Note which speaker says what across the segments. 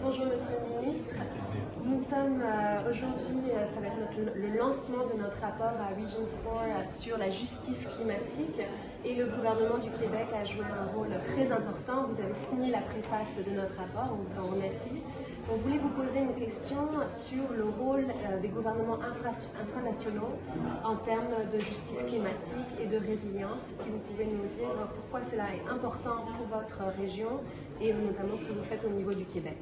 Speaker 1: Bonjour Monsieur le Ministre. Nous sommes aujourd'hui, ça va être le lancement de notre rapport à Regions 4 sur la justice climatique et le gouvernement du Québec a joué un rôle très important. Vous avez signé la préface de notre rapport, on vous en remercie. On voulait vous poser une question sur le rôle des gouvernements infranationaux en termes de justice climatique et de résilience. Si vous pouvez nous dire pourquoi cela est important pour votre région et notamment ce que vous faites au niveau du Québec.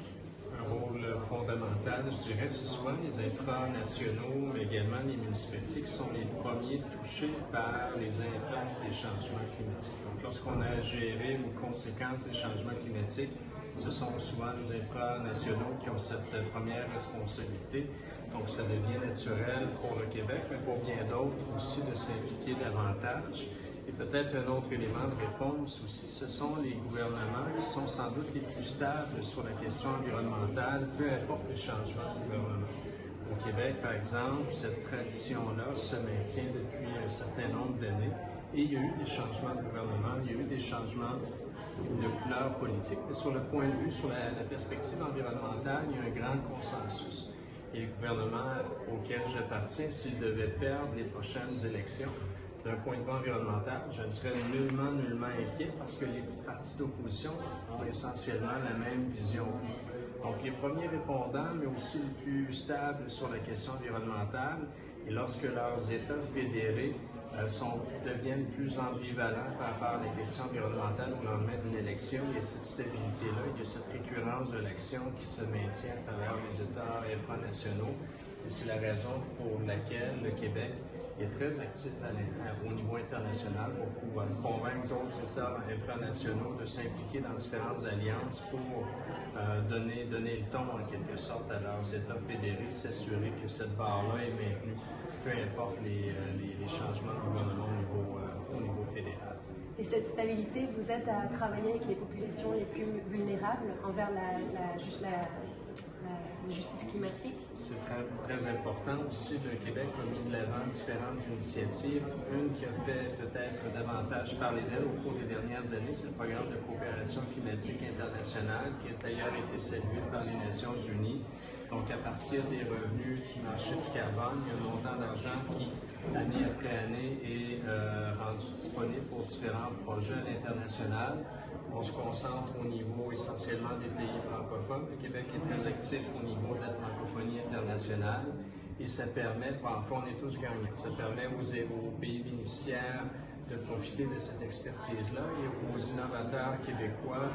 Speaker 2: Un rôle fondamental, je dirais, c'est souvent les infranationaux, mais également les municipalités qui sont les premiers touchés par les impacts des changements climatiques. Donc, lorsqu'on a à gérer les conséquences des changements climatiques, ce sont souvent les infranationaux qui ont cette première responsabilité. Donc, ça devient naturel pour le Québec, mais pour bien d'autres aussi de s'impliquer davantage. Et peut-être un autre élément de réponse aussi, ce sont les gouvernements qui sont sans doute les plus stables sur la question environnementale, peu importe les changements de gouvernement. Au Québec, par exemple, cette tradition-là se maintient depuis un certain nombre d'années et il y a eu des changements de gouvernement, il y a eu des changements de couleur politique, mais sur le point de vue, sur la perspective environnementale, il y a un grand consensus. Et le gouvernement auquel j'appartiens, s'il devait perdre les prochaines élections, d'un point de vue environnemental, je ne serais nullement inquiet parce que les partis d'opposition ont essentiellement la même vision. Donc, les premiers répondants, mais aussi les plus stables sur la question environnementale, et lorsque leurs États fédérés deviennent plus ambivalents par rapport à la question environnementale au lendemain d'une élection, il y a cette stabilité-là, il y a cette récurrence de l'action qui se maintient à travers les États infranationaux. Et c'est la raison pour laquelle le Québec est très actif au niveau international pour pouvoir convaincre d'autres États infranationaux de s'impliquer dans différentes alliances pour donner le ton en quelque sorte à leurs États fédérés, s'assurer que cette barre-là est maintenue, peu importe les changements de gouvernement au niveau fédéral.
Speaker 1: Et cette stabilité vous aide à travailler avec les populations les plus vulnérables envers la justice climatique?
Speaker 2: C'est très important aussi. Le Québec a mis de l'avant différentes initiatives. Une qui a fait peut-être davantage parler d'elle au cours des dernières années, c'est le programme de coopération climatique internationale qui a d'ailleurs été salué par les Nations unies. Donc, à partir des revenus du marché du carbone, il y a un montant d'argent qui, année après année, est rendu disponible pour différents projets à l'international. On se concentre au niveau essentiellement des pays francophones. Le Québec est très actif au niveau de la francophonie internationale et ça permet, en fait, on est tous gagnants, ça permet aux pays bénéficiaires de profiter de cette expertise-là et aux innovateurs québécois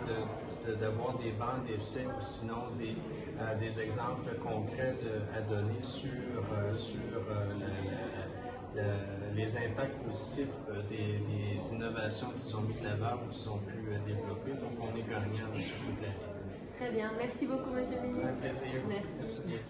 Speaker 2: d'avoir des bancs d'essai ou sinon des exemples concrets à donner sur les impacts positifs des innovations qu'ils ont mis de l'avant ou qu'ils ont pu développer. Donc, on est gagnant sur toute la ligne.
Speaker 1: Très bien. Merci beaucoup, Monsieur le Ministre.
Speaker 2: Un plaisir.
Speaker 1: Merci.
Speaker 2: Merci.